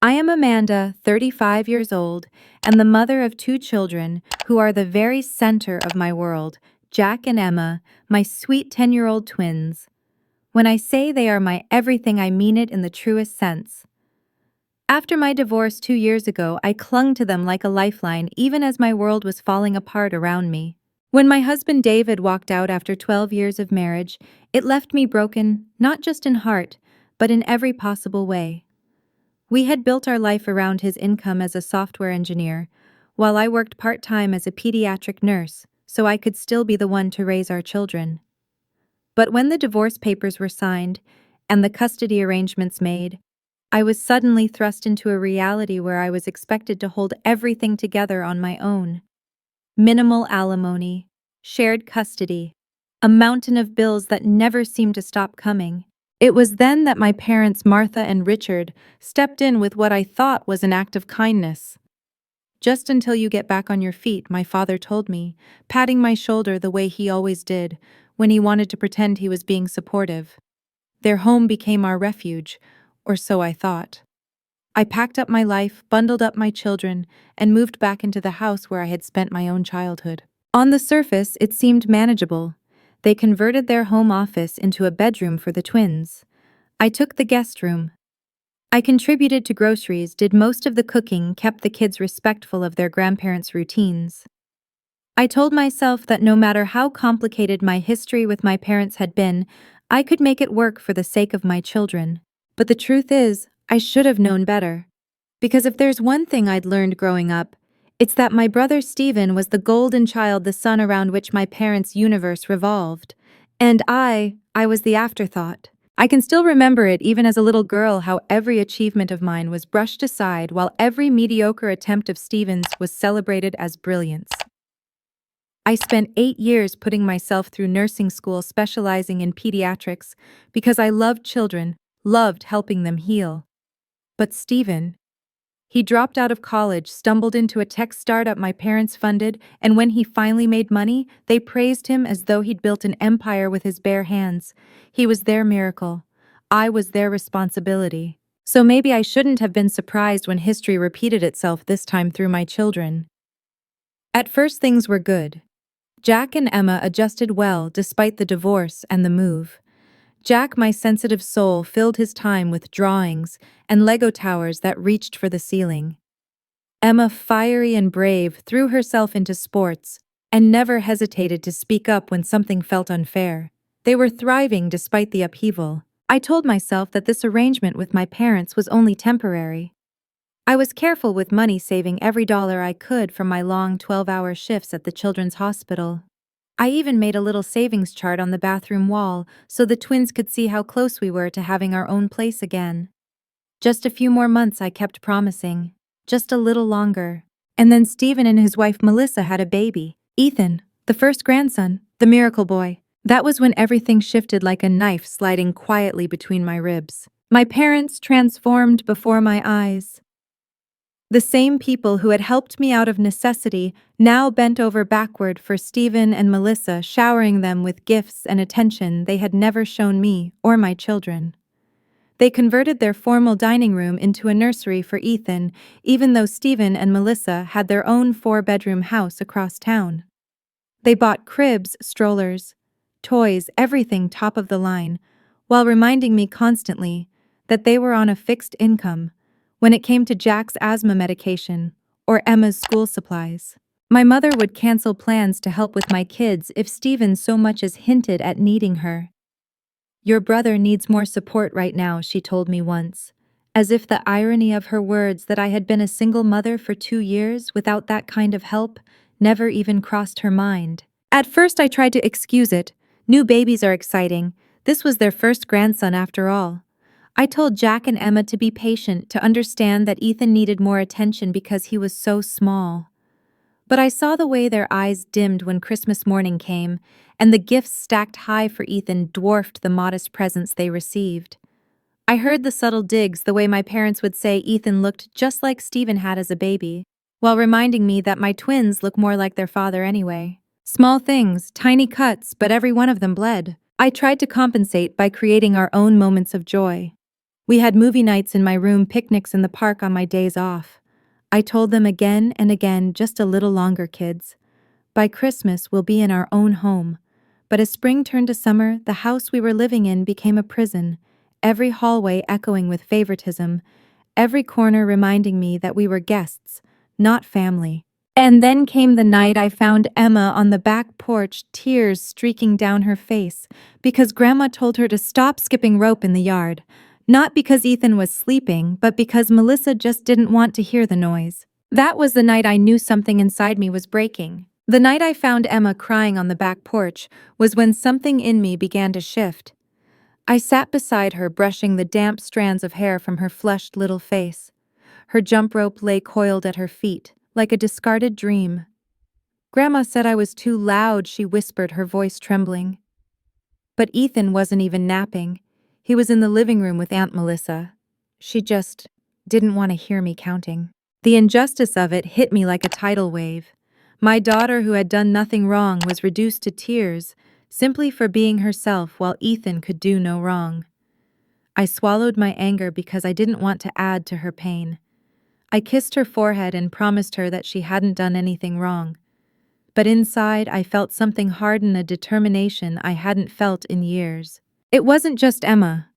I am Amanda, 35 years old, and the mother of two children who are the very center of my world, Jack and Emma, my sweet 10-year-old twins. When I say they are my everything, I mean it in the truest sense. After my divorce 2 years ago, I clung to them like a lifeline even as my world was falling apart around me. When my husband David walked out after 12 years of marriage, it left me broken, not just in heart, but in every possible way. We had built our life around his income as a software engineer, while I worked part-time as a pediatric nurse, so I could still be the one to raise our children. But when the divorce papers were signed and the custody arrangements made, I was suddenly thrust into a reality where I was expected to hold everything together on my own. Minimal alimony, shared custody, a mountain of bills that never seemed to stop coming. It was then that my parents, Martha and Richard, stepped in with what I thought was an act of kindness. "Just until you get back on your feet," my father told me, patting my shoulder the way he always did, when he wanted to pretend he was being supportive. Their home became our refuge, or so I thought. I packed up my life, bundled up my children, and moved back into the house where I had spent my own childhood. On the surface, it seemed manageable. They converted their home office into a bedroom for the twins. I took the guest room. I contributed to groceries, did most of the cooking, kept the kids respectful of their grandparents' routines. I told myself that no matter how complicated my history with my parents had been, I could make it work for the sake of my children. But the truth is, I should have known better. Because if there's one thing I'd learned growing up, it's that my brother Stephen was the golden child, the sun around which my parents' universe revolved. And I was the afterthought. I can still remember it even as a little girl, how every achievement of mine was brushed aside while every mediocre attempt of Stephen's was celebrated as brilliance. I spent 8 years putting myself through nursing school specializing in pediatrics because I loved children, loved helping them heal. But Stephen, he dropped out of college, stumbled into a tech startup my parents funded, and when he finally made money, they praised him as though he'd built an empire with his bare hands. He was their miracle. I was their responsibility. So maybe I shouldn't have been surprised when history repeated itself this time through my children. At first, things were good. Jack and Emma adjusted well despite the divorce and the move. Jack, my sensitive soul, filled his time with drawings and Lego towers that reached for the ceiling. Emma, fiery and brave, threw herself into sports and never hesitated to speak up when something felt unfair. They were thriving despite the upheaval. I told myself that this arrangement with my parents was only temporary. I was careful with money, saving every dollar I could from my long 12-hour shifts at the children's hospital. I even made a little savings chart on the bathroom wall so the twins could see how close we were to having our own place again. Just a few more months, I kept promising. Just a little longer. And then Stephen and his wife Melissa had a baby, Ethan, the first grandson, the miracle boy. That was when everything shifted like a knife sliding quietly between my ribs. My parents transformed before my eyes. The same people who had helped me out of necessity now bent over backward for Stephen and Melissa, showering them with gifts and attention they had never shown me or my children. They converted their formal dining room into a nursery for Ethan, even though Stephen and Melissa had their own 4-bedroom house across town. They bought cribs, strollers, toys, everything top of the line, while reminding me constantly that they were on a fixed income when it came to Jack's asthma medication or Emma's school supplies. My mother would cancel plans to help with my kids if Stephen so much as hinted at needing her. "Your brother needs more support right now," she told me once, as if the irony of her words, that I had been a single mother for 2 years without that kind of help, never even crossed her mind. At first I tried to excuse it. New babies are exciting. This was their first grandson after all. I told Jack and Emma to be patient, to understand that Ethan needed more attention because he was so small. But I saw the way their eyes dimmed when Christmas morning came, and the gifts stacked high for Ethan dwarfed the modest presents they received. I heard the subtle digs, the way my parents would say Ethan looked just like Stephen had as a baby, while reminding me that my twins look more like their father anyway. Small things, tiny cuts, but every one of them bled. I tried to compensate by creating our own moments of joy. We had movie nights in my room, picnics in the park on my days off. I told them again and again, just a little longer, kids. By Christmas, we'll be in our own home. But as spring turned to summer, the house we were living in became a prison, every hallway echoing with favoritism, every corner reminding me that we were guests, not family. And then came the night I found Emma on the back porch, tears streaking down her face, because Grandma told her to stop skipping rope in the yard. Not because Ethan was sleeping, but because Melissa just didn't want to hear the noise. That was the night I knew something inside me was breaking. The night I found Emma crying on the back porch was when something in me began to shift. I sat beside her, brushing the damp strands of hair from her flushed little face. Her jump rope lay coiled at her feet, like a discarded dream. Grandma said I was too loud, she whispered, her voice trembling. But Ethan wasn't even napping. He was in the living room with Aunt Melissa. She just didn't want to hear me counting. The injustice of it hit me like a tidal wave. My daughter, who had done nothing wrong, was reduced to tears simply for being herself, while Ethan could do no wrong. I swallowed my anger because I didn't want to add to her pain. I kissed her forehead and promised her that she hadn't done anything wrong. But inside, I felt something harden, a determination I hadn't felt in years. It wasn't just Emma.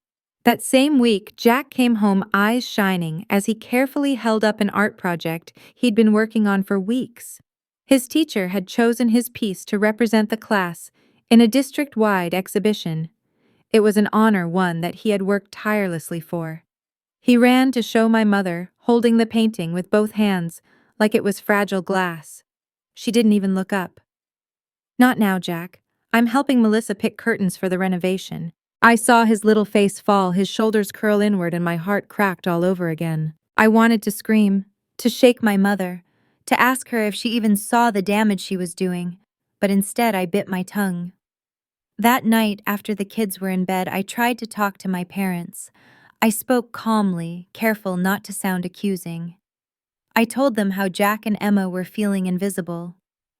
That same week, Jack came home, eyes shining, as he carefully held up an art project he'd been working on for weeks. His teacher had chosen his piece to represent the class in a district-wide exhibition. It was an honor, one that he had worked tirelessly for. He ran to show my mother, holding the painting with both hands, like it was fragile glass. She didn't even look up. "Not now, Jack. I'm helping Melissa pick curtains for the renovation." I saw his little face fall, his shoulders curl inward, and my heart cracked all over again. I wanted to scream, to shake my mother, to ask her if she even saw the damage she was doing, but instead I bit my tongue. That night, after the kids were in bed, I tried to talk to my parents. I spoke calmly, careful not to sound accusing. I told them how Jack and Emma were feeling invisible,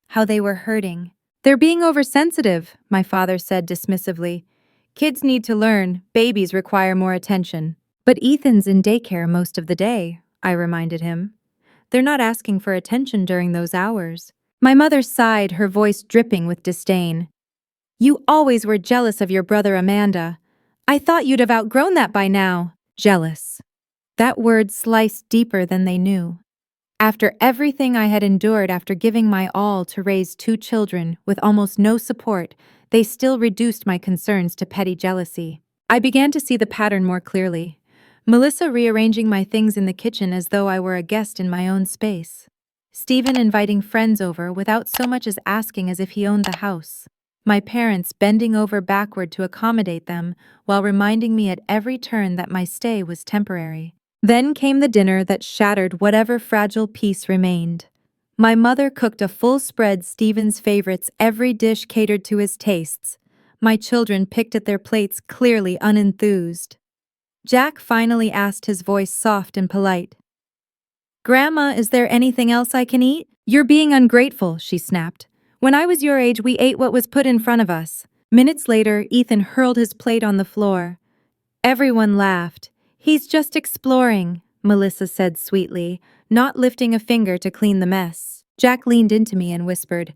how they were hurting. "They're being oversensitive," my father said dismissively. "Kids need to learn, babies require more attention." "But Ethan's in daycare most of the day," I reminded him. "They're not asking for attention during those hours." My mother sighed, her voice dripping with disdain. "You always were jealous of your brother Amanda. I thought you'd have outgrown that by now." Jealous. That word sliced deeper than they knew. After everything I had endured, after giving my all to raise 2 children with almost no support, they still reduced my concerns to petty jealousy. I began to see the pattern more clearly. Melissa rearranging my things in the kitchen as though I were a guest in my own space. Stephen inviting friends over without so much as asking, as if he owned the house. My parents bending over backward to accommodate them while reminding me at every turn that my stay was temporary. Then came the dinner that shattered whatever fragile peace remained. My mother cooked a full spread, Stephen's favorites, every dish catered to his tastes. My children picked at their plates, clearly unenthused. Jack finally asked, his voice soft and polite. "Grandma, is there anything else I can eat?" "You're being ungrateful," she snapped. "When I was your age, we ate what was put in front of us." Minutes later, Ethan hurled his plate on the floor. Everyone laughed. "He's just exploring," Melissa said sweetly, not lifting a finger to clean the mess. Jack leaned into me and whispered,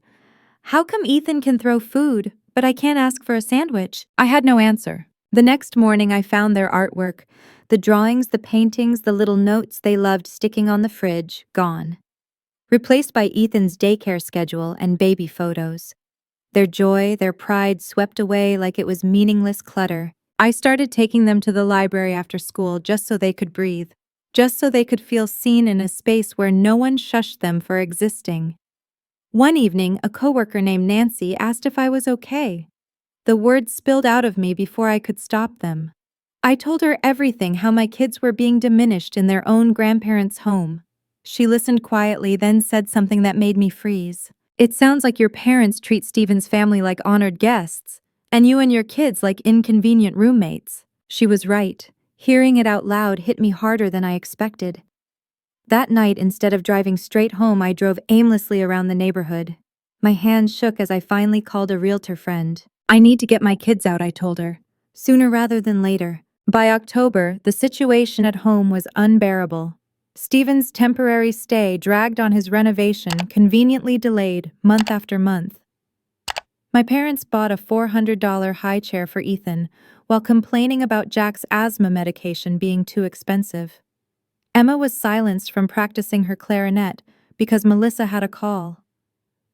"How come Ethan can throw food, but I can't ask for a sandwich?" I had no answer. The next morning I found their artwork, the drawings, the paintings, the little notes they loved sticking on the fridge, gone. Replaced by Ethan's daycare schedule and baby photos. Their joy, their pride swept away like it was meaningless clutter. I started taking them to the library after school just so they could breathe, just so they could feel seen in a space where no one shushed them for existing. One evening, a coworker named Nancy asked if I was okay. The words spilled out of me before I could stop them. I told her everything, how my kids were being diminished in their own grandparents' home. She listened quietly, then said something that made me freeze. "It sounds like your parents treat Stephen's family like honored guests, and you and your kids like inconvenient roommates." She was right. Hearing it out loud hit me harder than I expected. That night, instead of driving straight home, I drove aimlessly around the neighborhood. My hands shook as I finally called a realtor friend. "I need to get my kids out," I told her. "Sooner rather than later. By October, the situation at home was unbearable. Stephen's temporary stay dragged on, his renovation conveniently delayed month after month. My parents bought a $400 high chair for Ethan while complaining about Jack's asthma medication being too expensive. Emma was silenced from practicing her clarinet because Melissa had a call.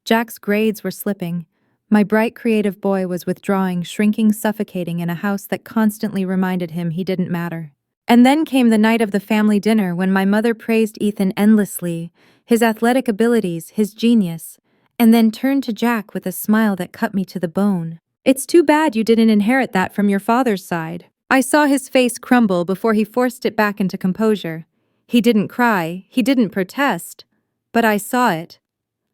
Jack's grades were slipping. My bright creative boy was withdrawing, shrinking, suffocating in a house that constantly reminded him he didn't matter. And then came the night of the family dinner when my mother praised Ethan endlessly, his athletic abilities, his genius, and then turned to Jack with a smile that cut me to the bone. "It's too bad you didn't inherit that from your father's side." I saw his face crumble before he forced it back into composure. He didn't cry, he didn't protest, but I saw it.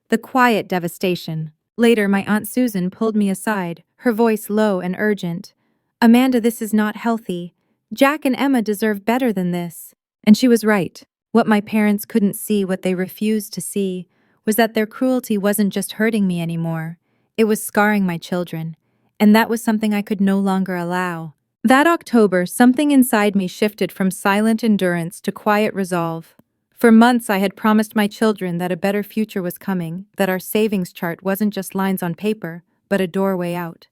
The quiet devastation. Later, my Aunt Susan pulled me aside, her voice low and urgent. "Amanda, this is not healthy. Jack and Emma deserve better than this." And she was right. What my parents couldn't see, what they refused to see, was that their cruelty wasn't just hurting me anymore. It was scarring my children. And that was something I could no longer allow. That October, something inside me shifted from silent endurance to quiet resolve. For months, I had promised my children that a better future was coming, that our savings chart wasn't just lines on paper, but a doorway out.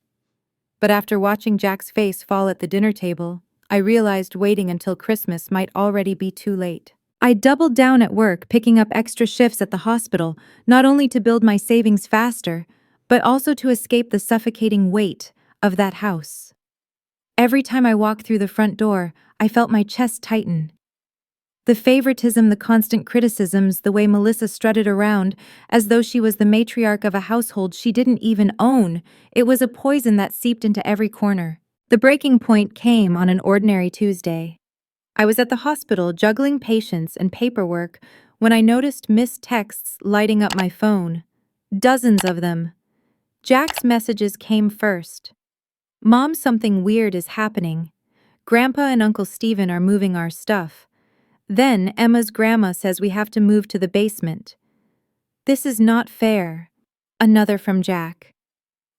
But after watching Jack's face fall at the dinner table, I realized waiting until Christmas might already be too late. I doubled down at work, picking up extra shifts at the hospital, not only to build my savings faster, but also to escape the suffocating weight of that house. Every time I walked through the front door, I felt my chest tighten. The favoritism, the constant criticisms, the way Melissa strutted around as though she was the matriarch of a household she didn't even own, it was a poison that seeped into every corner. The breaking point came on an ordinary Tuesday. I was at the hospital juggling patients and paperwork when I noticed missed texts lighting up my phone. Dozens of them. Jack's messages came first. "Mom, something weird is happening. Grandpa and Uncle Stephen are moving our stuff. Then Emma's grandma says we have to move to the basement. This is not fair." Another from Jack.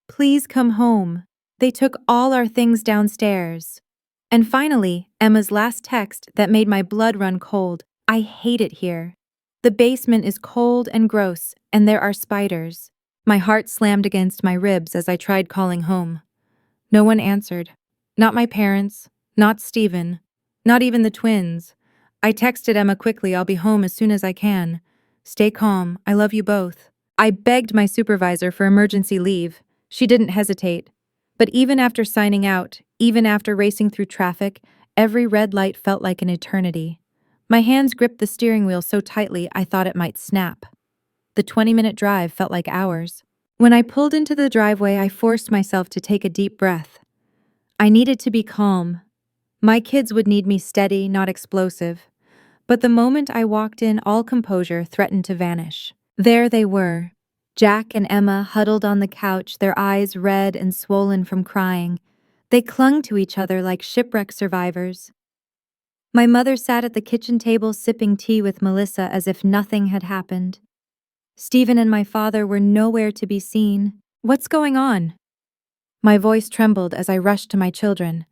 "Please come home. They took all our things downstairs." And finally, Emma's last text that made my blood run cold. "I hate it here. The basement is cold and gross, and there are spiders." My heart slammed against my ribs as I tried calling home. No one answered. Not my parents, not Stephen, not even the twins. I texted Emma quickly, "I'll be home as soon as I can. Stay calm, I love you both." I begged my supervisor for emergency leave. She didn't hesitate. But even after signing out, even after racing through traffic, every red light felt like an eternity. My hands gripped the steering wheel so tightly I thought it might snap. The 20-minute drive felt like hours. When I pulled into the driveway, I forced myself to take a deep breath. I needed to be calm. My kids would need me steady, not explosive. But the moment I walked in, all composure threatened to vanish. There they were, Jack and Emma huddled on the couch, their eyes red and swollen from crying. They clung to each other like shipwreck survivors. My mother sat at the kitchen table sipping tea with Melissa as if nothing had happened. Stephen and my father were nowhere to be seen. "What's going on?" My voice trembled as I rushed to my children.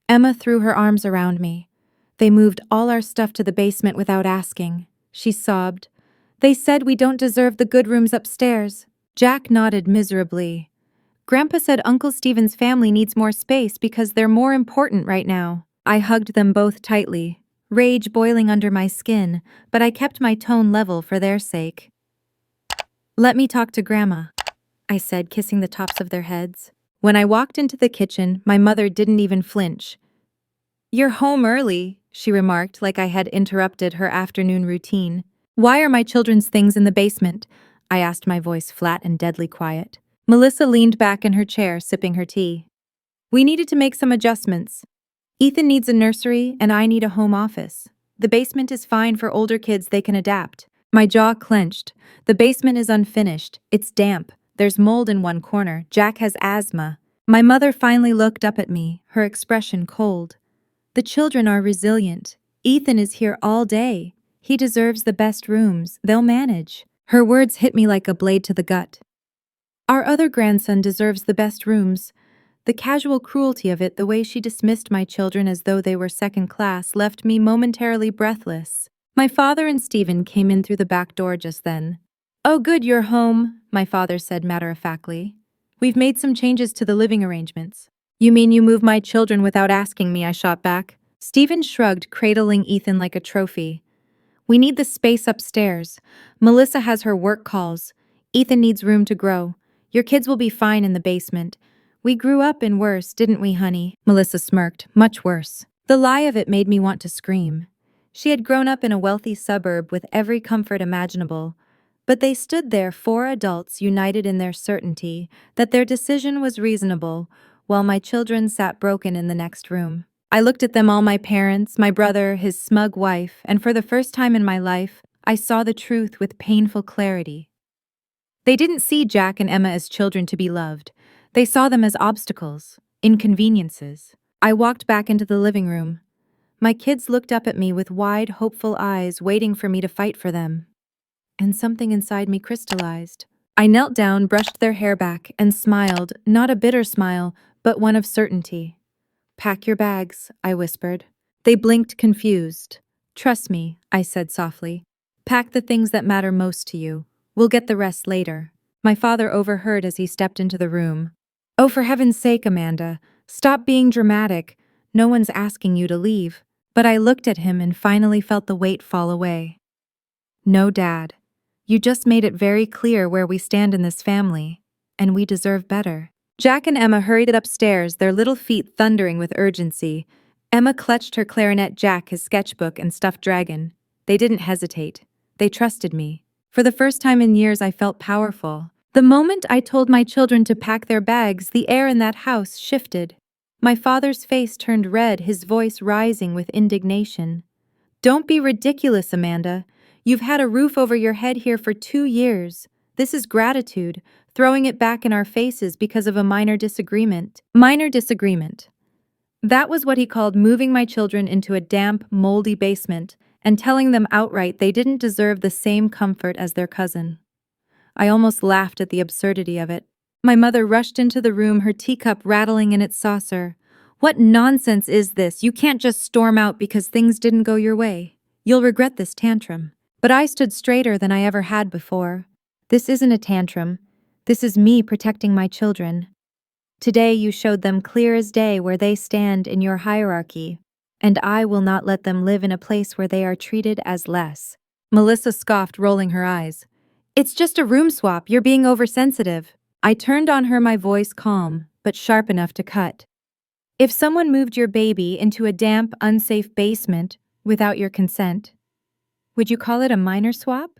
Emma threw her arms around me. "They moved all our stuff to the basement without asking," she sobbed. "They said we don't deserve the good rooms upstairs." Jack nodded miserably. "Grandpa said Uncle Stephen's family needs more space because they're more important right now." I hugged them both tightly, rage boiling under my skin, but I kept my tone level for their sake. "Let me talk to Grandma," I said, kissing the tops of their heads. When I walked into the kitchen, my mother didn't even flinch. "You're home early," she remarked like I had interrupted her afternoon routine. "Why are my children's things in the basement?" I asked, my voice flat and deadly quiet. Melissa leaned back in her chair, sipping her tea. "We needed to make some adjustments. Ethan needs a nursery, and I need a home office. The basement is fine for older kids, they can adapt." My jaw clenched. The basement is unfinished. It's damp. There's mold in one corner. Jack has asthma. My mother finally looked up at me, her expression cold. "The children are resilient. Ethan is here all day. He deserves the best rooms. They'll manage." Her words hit me like a blade to the gut. "Our other grandson deserves the best rooms. The casual cruelty of it, the way she dismissed my children as though they were second class, left me momentarily breathless. My father and Stephen came in through the back door just then. "Oh good, you're home," my father said matter-of-factly. "We've made some changes to the living arrangements." "You mean you moved my children without asking me?" I shot back. Stephen shrugged, cradling Ethan like a trophy. "We need the space upstairs. Melissa has her work calls. Ethan needs room to grow. Your kids will be fine in the basement. We grew up in worse, didn't we, honey?" Melissa smirked. "Much worse." The lie of it made me want to scream. She had grown up in a wealthy suburb with every comfort imaginable, but they stood there, four adults united in their certainty that their decision was reasonable, while my children sat broken in the next room. I looked at them all, my parents, my brother, his smug wife, and for the first time in my life, I saw the truth with painful clarity. They didn't see Jack and Emma as children to be loved. They saw them as obstacles, inconveniences. I walked back into the living room. My kids looked up at me with wide, hopeful eyes, waiting for me to fight for them. And something inside me crystallized. I knelt down, brushed their hair back, and smiled, not a bitter smile, but one of certainty. "Pack your bags," I whispered. They blinked, confused. "Trust me," I said softly. "Pack the things that matter most to you. We'll get the rest later." My father overheard as he stepped into the room. "Oh, for heaven's sake, Amanda, stop being dramatic. No one's asking you to leave." But I looked at him and finally felt the weight fall away. "No, Dad. You just made it very clear where we stand in this family, and we deserve better." Jack and Emma hurried upstairs, their little feet thundering with urgency. Emma clutched her clarinet, Jack his sketchbook and stuffed dragon. They didn't hesitate. They trusted me. For the first time in years, I felt powerful. The moment I told my children to pack their bags, the air in that house shifted. My father's face turned red, his voice rising with indignation. "Don't be ridiculous, Amanda. You've had a roof over your head here for 2 years. This is gratitude, throwing it back in our faces because of a minor disagreement." Minor disagreement. That was what he called moving my children into a damp, moldy basement and telling them outright they didn't deserve the same comfort as their cousin. I almost laughed at the absurdity of it. My mother rushed into the room, her teacup rattling in its saucer. "What nonsense is this? You can't just storm out because things didn't go your way. You'll regret this tantrum." But I stood straighter than I ever had before. "This isn't a tantrum. This is me protecting my children. Today you showed them clear as day where they stand in your hierarchy, and I will not let them live in a place where they are treated as less." Melissa scoffed, rolling her eyes. "It's just a room swap. You're being oversensitive." I turned on her, my voice calm, but sharp enough to cut. "If someone moved your baby into a damp, unsafe basement without your consent, would you call it a minor swap?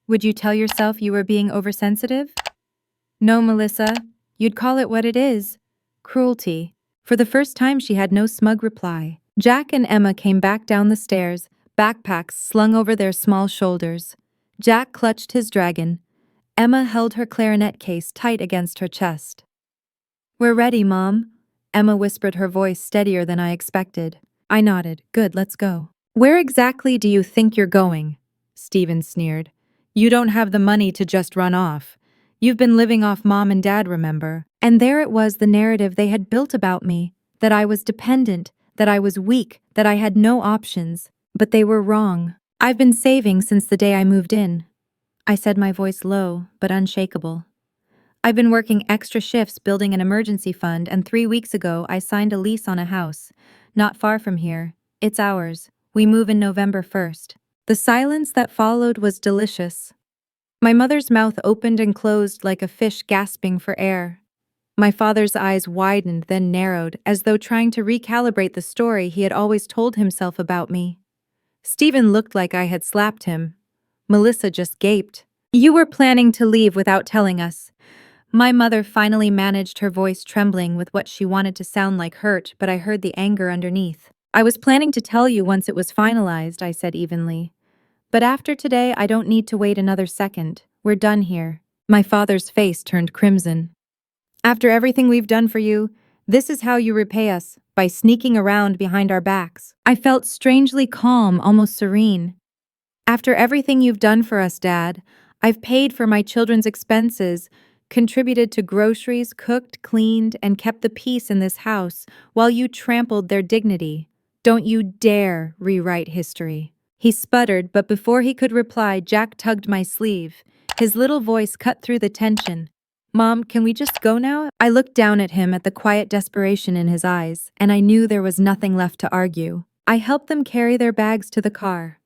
Would you tell yourself you were being oversensitive? No, Melissa, you'd call it what it is: cruelty." For the first time, she had no smug reply. Jack and Emma came back down the stairs, backpacks slung over their small shoulders. Jack clutched his dragon. Emma held her clarinet case tight against her chest. "We're ready, Mom," Emma whispered, her voice steadier than I expected. I nodded. "Good, let's go." "Where exactly do you think you're going?" Stephen sneered. "You don't have the money to just run off. You've been living off Mom and Dad, remember?" And there it was, the narrative they had built about me, that I was dependent, that I was weak, that I had no options. But they were wrong. "I've been saving since the day I moved in," I said, my voice low but unshakable. "I've been working extra shifts building an emergency fund, and 3 weeks ago I signed a lease on a house. Not far from here. It's ours. We move in November 1st. The silence that followed was delicious. My mother's mouth opened and closed like a fish gasping for air. My father's eyes widened, then narrowed, as though trying to recalibrate the story he had always told himself about me. Stephen looked like I had slapped him. Melissa just gaped. "You were planning to leave without telling us." My mother finally managed, her voice trembling with what she wanted to sound like hurt, but I heard the anger underneath. "I was planning to tell you once it was finalized," I said evenly. "But after today, I don't need to wait another second. We're done here." My father's face turned crimson. "After everything we've done for you, this is how you repay us, by sneaking around behind our backs." I felt strangely calm, almost serene. "After everything you've done for us, Dad, I've paid for my children's expenses, contributed to groceries, cooked, cleaned, and kept the peace in this house while you trampled their dignity. Don't you dare rewrite history." He sputtered, but before he could reply, Jack tugged my sleeve. His little voice cut through the tension. "Mom, can we just go now?" I looked down at him at the quiet desperation in his eyes, and I knew there was nothing left to argue. I helped them carry their bags to the car.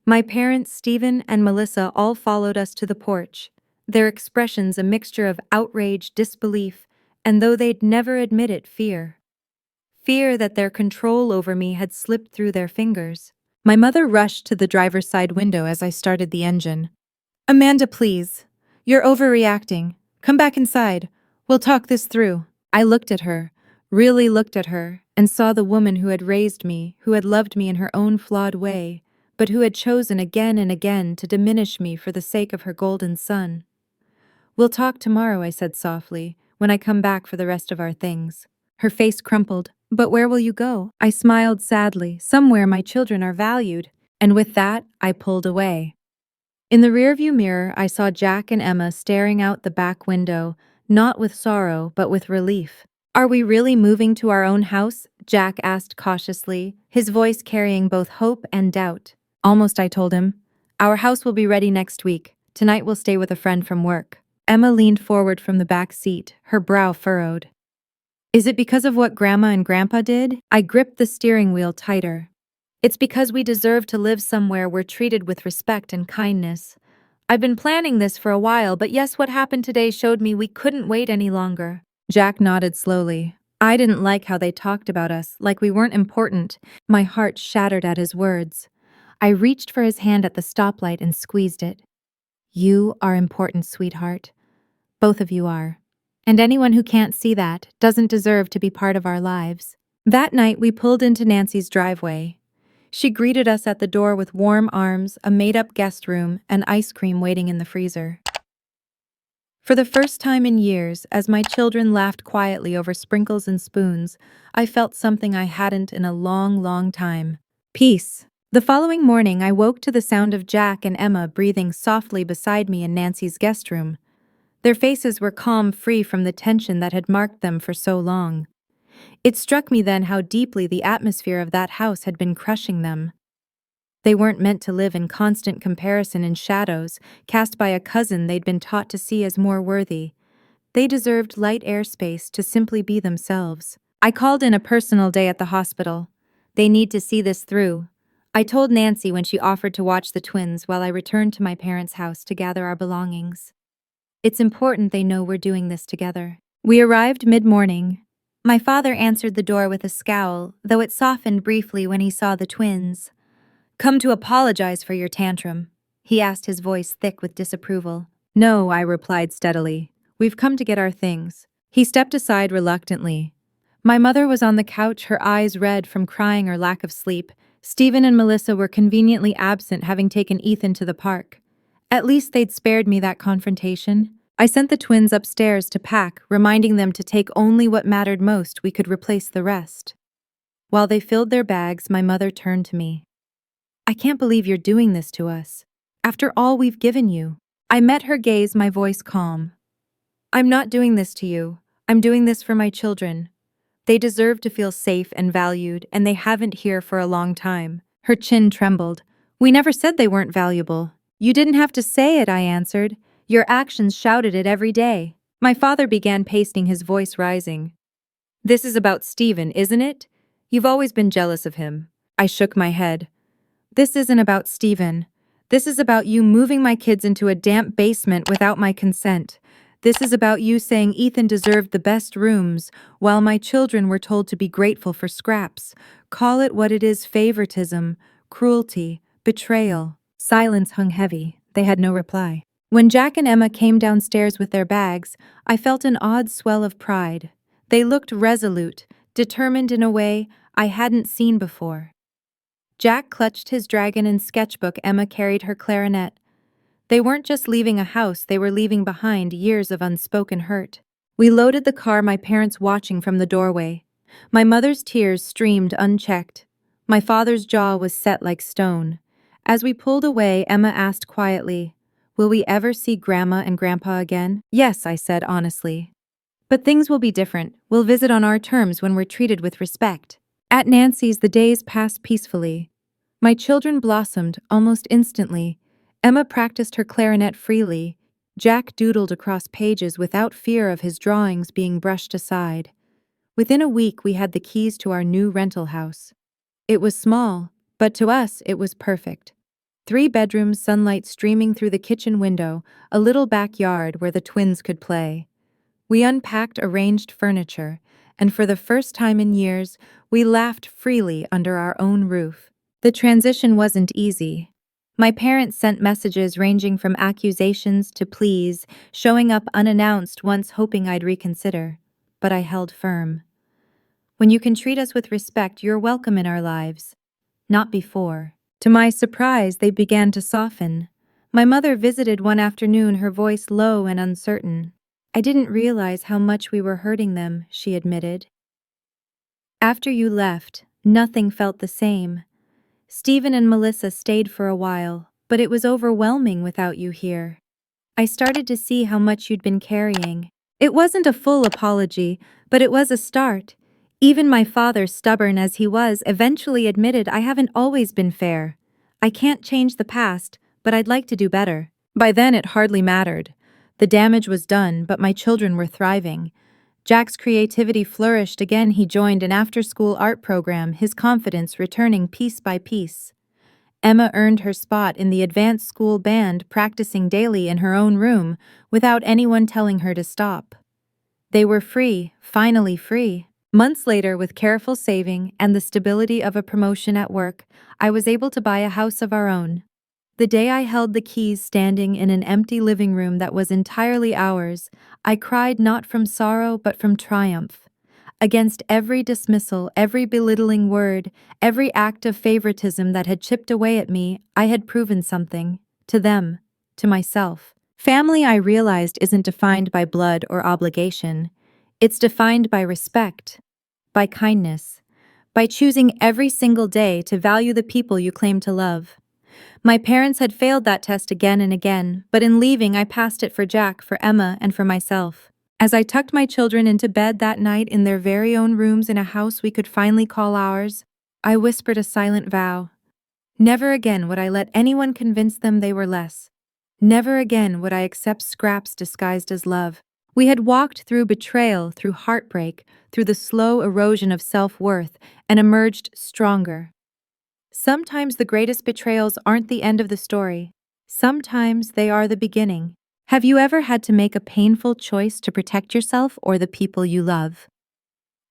My parents, Stephen and Melissa, all followed us to the porch, their expressions a mixture of outrage, disbelief, and though they'd never admit it, fear. Fear that their control over me had slipped through their fingers. My mother rushed to the driver's side window as I started the engine. "Amanda, please. You're overreacting. Come back inside. We'll talk this through." I looked at her, really looked at her, and saw the woman who had raised me, who had loved me in her own flawed way, but who had chosen again and again to diminish me for the sake of her golden son. "We'll talk tomorrow," I said softly, "when I come back for the rest of our things." Her face crumpled. "But where will you go?" I smiled sadly. "Somewhere my children are valued." And with that, I pulled away. In the rearview mirror, I saw Jack and Emma staring out the back window, not with sorrow, but with relief. "Are we really moving to our own house?" Jack asked cautiously, his voice carrying both hope and doubt. "Almost," I told him. "Our house will be ready next week. Tonight we'll stay with a friend from work." Emma leaned forward from the back seat, her brow furrowed. "Is it because of what Grandma and Grandpa did?" I gripped the steering wheel tighter. "It's because we deserve to live somewhere we're treated with respect and kindness. I've been planning this for a while, but yes, what happened today showed me we couldn't wait any longer." Jack nodded slowly. I didn't like how they talked about us, like we weren't important. My heart shattered at his words. I reached for his hand at the stoplight and squeezed it. "You are important, sweetheart. Both of you are. And anyone who can't see that doesn't deserve to be part of our lives." That night, we pulled into Nancy's driveway. She greeted us at the door with warm arms, a made-up guest room, and ice cream waiting in the freezer. For the first time in years, as my children laughed quietly over sprinkles and spoons, I felt something I hadn't in a long, long time. Peace. The following morning, I woke to the sound of Jack and Emma breathing softly beside me in Nancy's guest room. Their faces were calm, free from the tension that had marked them for so long. It struck me then how deeply the atmosphere of that house had been crushing them. They weren't meant to live in constant comparison in shadows, cast by a cousin they'd been taught to see as more worthy. They deserved light airspace to simply be themselves. I called in a personal day at the hospital. "They need to see this through," I told Nancy when she offered to watch the twins while I returned to my parents' house to gather our belongings. "It's important they know we're doing this together." We arrived mid-morning. My father answered the door with a scowl, though it softened briefly when he saw the twins. "Come to apologize for your tantrum?" he asked, his voice thick with disapproval. "No," I replied steadily. "We've come to get our things." He stepped aside reluctantly. My mother was on the couch, her eyes red from crying or lack of sleep. Stephen and Melissa were conveniently absent, having taken Ethan to the park. At least they'd spared me that confrontation. I sent the twins upstairs to pack, reminding them to take only what mattered most. We could replace the rest. While they filled their bags, my mother turned to me. "I can't believe you're doing this to us. After all we've given you." I met her gaze, my voice calm. "I'm not doing this to you. I'm doing this for my children. They deserve to feel safe and valued, and they haven't here for a long time." Her chin trembled. "We never said they weren't valuable." "You didn't have to say it," I answered. "Your actions shouted it every day." My father began pacing, his voice rising. "This is about Stephen, isn't it? You've always been jealous of him." I shook my head. "This isn't about Stephen. This is about you moving my kids into a damp basement without my consent. This is about you saying Ethan deserved the best rooms, while my children were told to be grateful for scraps. Call it what it is: favoritism, cruelty, betrayal." Silence hung heavy. They had no reply. When Jack and Emma came downstairs with their bags, I felt an odd swell of pride. They looked resolute, determined in a way I hadn't seen before. Jack clutched his dragon and sketchbook, Emma carried her clarinet. They weren't just leaving a house, they were leaving behind years of unspoken hurt. We loaded the car, my parents watching from the doorway. My mother's tears streamed unchecked. My father's jaw was set like stone. As we pulled away, Emma asked quietly, Will we ever see Grandma and Grandpa again? Yes, I said honestly. But things will be different. We'll visit on our terms when we're treated with respect. At Nancy's, the days passed peacefully. My children blossomed almost instantly. Emma practiced her clarinet freely. Jack doodled across pages without fear of his drawings being brushed aside. Within a week, we had the keys to our new rental house. It was small, but to us, it was perfect. 3 bedrooms, sunlight streaming through the kitchen window, a little backyard where the twins could play. We unpacked arranged furniture, and for the first time in years, we laughed freely under our own roof. The transition wasn't easy. My parents sent messages ranging from accusations to pleas, showing up unannounced once hoping I'd reconsider. But I held firm. When you can treat us with respect, you're welcome in our lives. Not before. To my surprise, they began to soften. My mother visited one afternoon, her voice low and uncertain. I didn't realize how much we were hurting them, she admitted. After you left, nothing felt the same. Stephen and Melissa stayed for a while, but it was overwhelming without you here. I started to see how much you'd been carrying. It wasn't a full apology, but it was a start. Even my father, stubborn as he was, eventually admitted I haven't always been fair. I can't change the past, but I'd like to do better. By then it hardly mattered. The damage was done, but my children were thriving. Jack's creativity flourished again. He joined an after-school art program, his confidence returning piece by piece. Emma earned her spot in the advanced school band, practicing daily in her own room, without anyone telling her to stop. They were free, finally free. Months later, with careful saving and the stability of a promotion at work, I was able to buy a house of our own. The day I held the keys standing in an empty living room that was entirely ours, I cried not from sorrow but from triumph. Against every dismissal, every belittling word, every act of favoritism that had chipped away at me, I had proven something. To them, to myself. Family, I realized, isn't defined by blood or obligation. It's defined by respect, by kindness, by choosing every single day to value the people you claim to love. My parents had failed that test again and again, but in leaving I passed it for Jack, for Emma, and for myself. As I tucked my children into bed that night in their very own rooms in a house we could finally call ours, I whispered a silent vow. Never again would I let anyone convince them they were less. Never again would I accept scraps disguised as love. We had walked through betrayal, through heartbreak, through the slow erosion of self-worth, and emerged stronger. Sometimes the greatest betrayals aren't the end of the story. Sometimes they are the beginning. Have you ever had to make a painful choice to protect yourself or the people you love?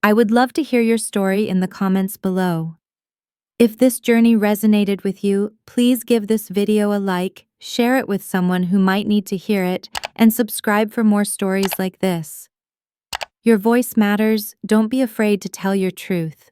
I would love to hear your story in the comments below. If this journey resonated with you, please give this video a like, share it with someone who might need to hear it, and subscribe for more stories like this. Your voice matters. Don't be afraid to tell your truth.